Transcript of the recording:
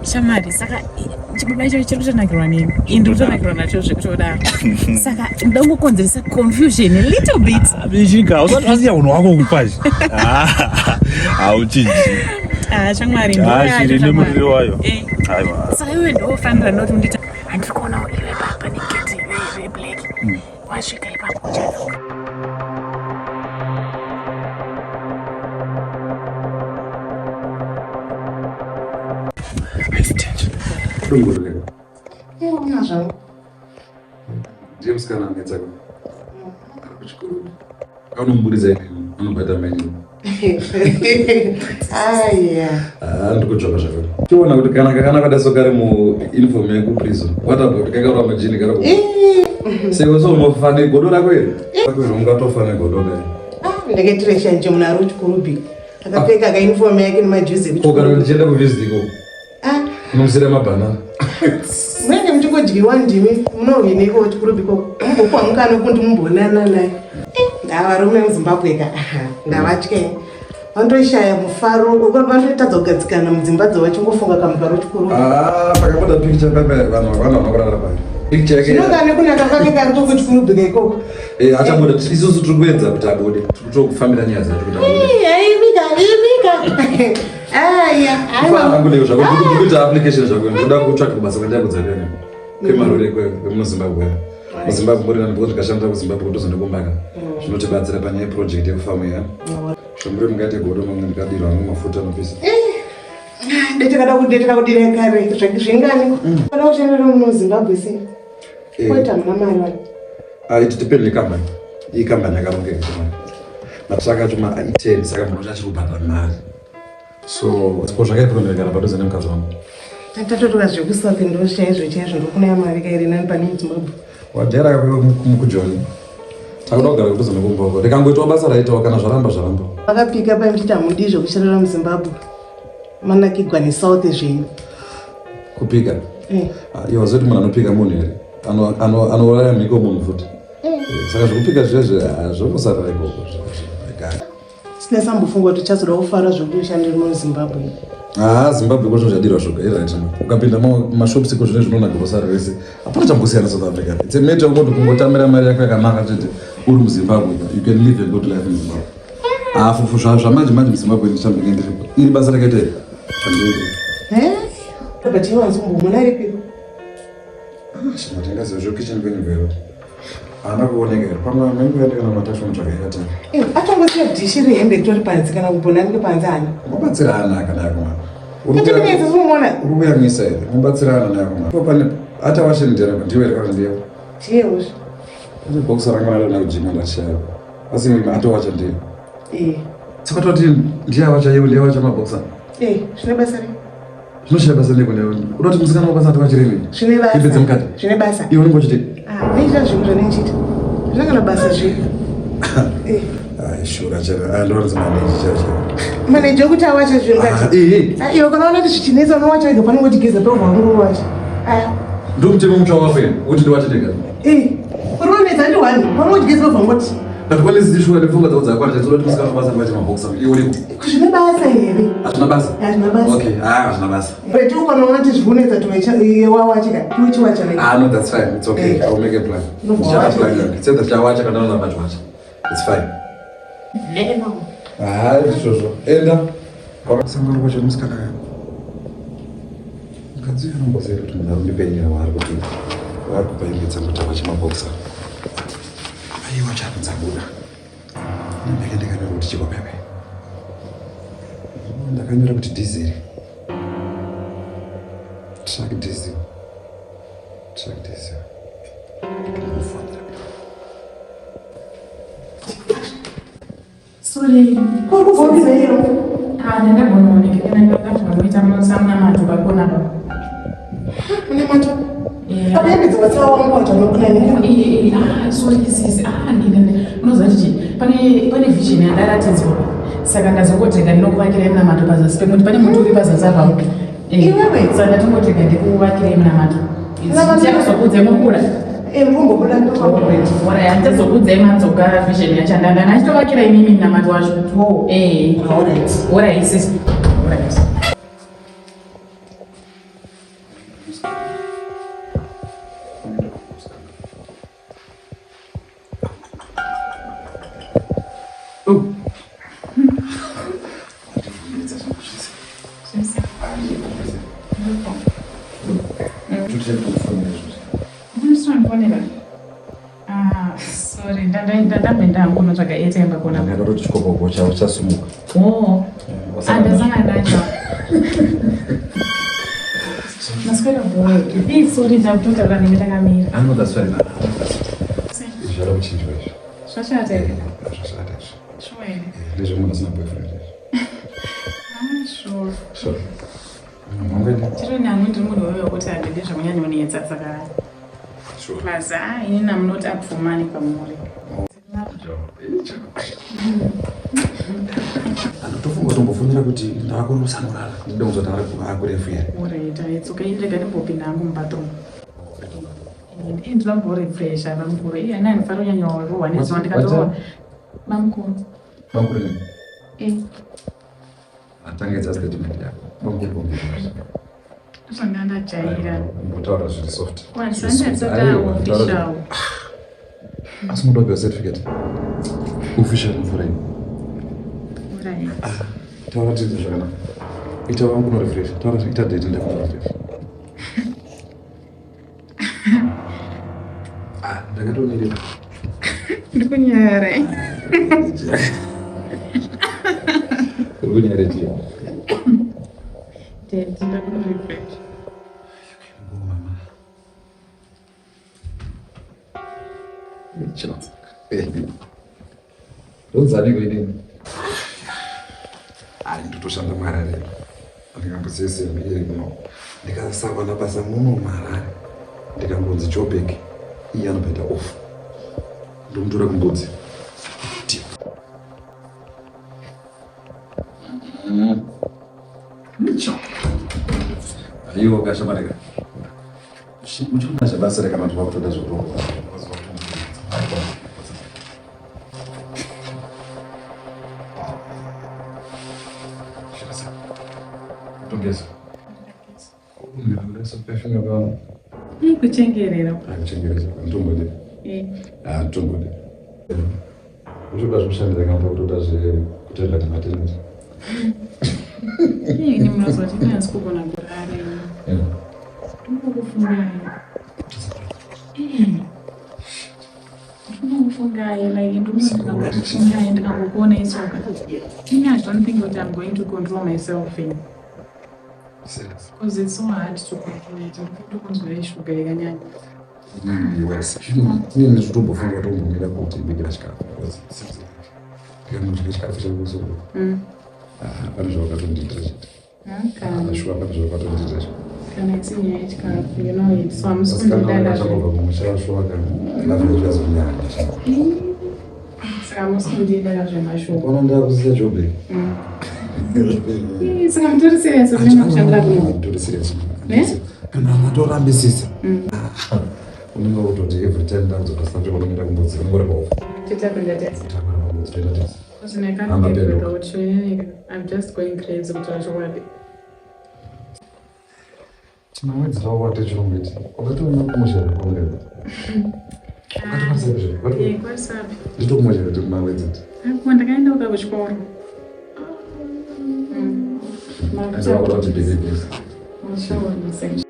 Shamari, saka chikubacho chikutonakirwa nini? Indotonakirwa nacho zvekutoda. Saka ndango konzeresa confusion a little bit. Bijinga, usaziya unhu wako kupaji. Auchinji. Shamari, shiri nemuriri wayo. Aiwa. Saka iwe ndofanira noti ndita andikuona uriwe papa neketi reblack. Wasvika ipapo kuchanuka. Bamkuru. James kana ngetsako. Kuchikuru. Kaunomburidza ine unobata meni. Aya. Ndikutsvaka zvakare. Tiona kuti kana kadaso kari muuniform yekuprison. Watapo kakaura majini kari. Sewe so unofane godo rako here. Kwako ungatofane godo dai. Ndakatiresha nje muna ruchikurubi. Akapfeka ka uniform yake nemajuzi. Kokara ndichenda kuvisit iko. Unomsira mabanana. Mwenye mchungodyiwa ndimi munohwiniko chikurubiko kumbokuwa mukano kuti mumbonana naye. Ndavarume muZimbabwe ka ndavatye. Vandoshaya mufaro uko vanotadza kugadzikana mudzimba dzavo vachingofunga kamugaro chikuru. Pakabuda picture pepe vanhu vanorara pari. Picture yake. Zvinongane kune akapfeka ariko kuchikurubika ikoko. Achabuda isusu tiri kuedza kuti abude. Tiri kufambira nyaya dzacho kuti abude. Aibika. Aya, anguleo zvako kuti application zvako ndoda kutsvaka basa kwenda kudzakana. Kwemarore kwemuZimbabwe. muZimbabwe muri vanhu kuti kashanda kuZimbabwe kuti uzondokumbaka. Zvinotibatsira panyaya project yekufamu ya. Zvomuri mungate godo mamwe mukadirwa mafuta nopisa. Ndetakada kudira kare zvingani. Kana ushandira muZimbabwe sei? Kwaita muna mari. It depends on the company. Iyi company yakarongeka chimari. Matsaka chuma 10 saka munhu achikubhadhara mari. So, zvakaipondekana padhuze nemukadzi wangu. Tatotoka zvekusake ndoshaya zvechaizvo ndokuna mari kairi nani pane muZimbabwe. Wajera mukujoni. Takuda kugara kudhuze nekumboko. Rikangoitwa basa raitawo kana zvaramba. Vakapika paimtita hamudi zvekushandira muZimbabwe. Manakigwa neSouth zvenyu. Kupika? Iwo zoti munhu anopika munhu here. Anouraya mhiko munhu futi. Saka zvekupika zvezve zvongosarira ikoko. Sina sambofunga kuti chazoda kufara zvokushandira muZimbabwe. Zimbabwe kwazvo zvadirwa zvoga right. Ukapinda mashops iko zvine zvinonaka kusa rese. Hapana chambosiyana South Africa. It's a matter of kuti kungotamira mari yako yakanaka chete uri muZimbabwe. You can live a good life in Zimbabwe. Fufu zvamanje muZimbabwe ndichambe ndiripo. Iri basa rakaita. But you want to move munaripi? Shinatenga zvo kitchen venue vero. Ana kuoneka pamwe mengu yandika na matasho mutsvakaita. Atongosiya dishi rehembe tori panze kana kubona nge panze ani. Mubatsirana kana kuma. Urukuya zumona. Urukuya ngisa ere. Mubatsirana na kuma. Popane ata washendera ndiwe rekandiyo. Cheus. Ndi box rangana na kujima ndashaya. Asi atowacha ndiyo. Saka toti ndiya wacha yewe ndiya wacha maboxa. Zvine basa re. Zvinoshaya basa leko leo. Unoti musikana wabasa atwachiremi. Zvine basa. Ibedze mukati. Zvine basa. Iwe unongochite. Veita zvinhu zvanechita. Zvakana basa zvi. Shura chera. Ndorzi manager chacho. Manager kuti awacha zvinhu ngati. Iwe kana unoti zvichinesa unowacha wega pane kuti geza pe wangu wacha. Ndumutemo mutsva wako ene. Uti ndiwache dega. Uroneza ndi wani. Pane kuti geza pe wangu. Ndakwale zishuwa lefunga dzakwa kwacha tsolo musikana wabasa kwacha maboxa. Iwe uri. Zvine basa here. Hazvina basa. Hazvina basa. Okay, hazvina basa. But you can only zvuneza tuwawacha tuchi wacha like. No, that's fine. It's okay. I will make a plan. Just plan. It's that chawacha kana na batwacha. It's fine. Shosho. Enda. Sangaro kwacha musikana. Mukadzi anombozera kuti munhu arundipenya wari kuti warikupaingidza mutava chimaboxa. Aiwa chakunza buda. Ndakandikana kuti chiko pepe. Ndakanyora kuti diesel. Track diesel. Sorry. Kokubonzero. Nenda kuoneka kana ngakafamita musamna matu bakona ba. Una matu. Apende dzatsa wangu wacha nokuna nini? Sorry sisi. Ndine. Unozachi pane vision yandaratedzwa. Saka ndazongotega ndinokuvakira mna matu pazasi pekuti pane muntu uri pazasi apa. Iwewe saka ndingotega ndikuvakira mna matu. Yakuzokudze mukura. Mvumbo kuna corporate. Ora handizokudza imadzoka vision yachandanga nachitovakira inini namati wacho. Alright. Ora isisi. Alright. Sorry, ndandambendangu notsvaga airtime pakona. Ndakatoti chikopo chavo chasumuka. Andasanga nacho. Maswera boy. Sorry, ndakutotaura nemi takamira. I know that's fair enough. Zvara kuchinjwa izvo. Zvashata here. Zvashata izvo. Sure here. Ndezvo munhu asina boyfriend. Sure. Sure. Mangwende. Chiro nangu ndiri munhu wewe wekuti handidi zvamunyanyonetsa saka. Sure. Plus, ini namunoti akufumani pamuri. Anotofunga tombofunira kuti ndavakunosamurara ndida kuzoti akurefu here. Alright, it's okay. Ndega ndimbopinda hangu mubatomu. Ndinambofresha Bamkuru. Iyena ndifara unyanyorohwa nezuva ndikatoa. Bamkuru. Bamkuru nini? Atangedza statement yako. Bamkuru bamkuru. Zvanga ndajaira. Mbotaura zviri soft. Kwanzandadzatawo official. Asi munoda kupiwa certificate. Official mvura ini. Alright. Taura tidzi zvakanaka. Ita wangu no refresh. Taura ita date ndakuno refresh. Ndakatonirira. Ndikunyara. Ndikunyara tiya. Date ndakuno refresh. Chills. Ndozani kwini. Nditoshanda Marare. Ndikambosesema iri kuno. Ndikasakwa nabasa muno Marare. Ndikambonzi Joburg. Iye anobhedha off. Ndomutora kumbudzi. Nicho. Ayiwo kashamareka. Muchona zvabasa reka vantu vakutoda zvokuronga. Tongeza. Unaweza kufunga bwana. Kuchengerera. Kuchengereza. Ntombode. Ntombode. Uchoda zvishandira kamba kutoda zvekutenda kumatenda. Ini munozoti ndinasi kugona kurara. Ndinokufungayo. Ndinokufungayo, like ndinokufungayo ndikangokona isoka. I don't think that I'm going to control myself in. Because it's so hard to control it. Ndinokunzwa ishuga yakanyanya. Yes. Ini ndinotombofunga kuti umbomira kuti ibikira chikafu. Ndikangoti chikafu chakuso. Pane zvawakatondiitira chete. Sure, pane zvawakatondiitira chete. Kana itsinyaya yechikafu, you know it. So I'm just going to do that. Chakobva kumusha zvakazonyanya. Saka musindida zvemashoko. Unoda kuziya Joburg. Saka mutori serious kuti mukushandira kuno. Mutori serious. Ne? Kana matorambisisa. Unenge utoti every time ndakuzopasa kuti unoenda kumbudzi unongoreba off. Titakwenda tese. Titakwenda kumbudzi toenda tese. Because I can't get without you. I'm just going crazy kuti wachowadi. Mwedzi wawate chirongeti. Wakatoona kumushara kwaureba. Kwasapi. Nditokumwedzi kuti mwedzi. Ndakaenda uka kuchikoro. Ndakatoona kuti big. Mashauri.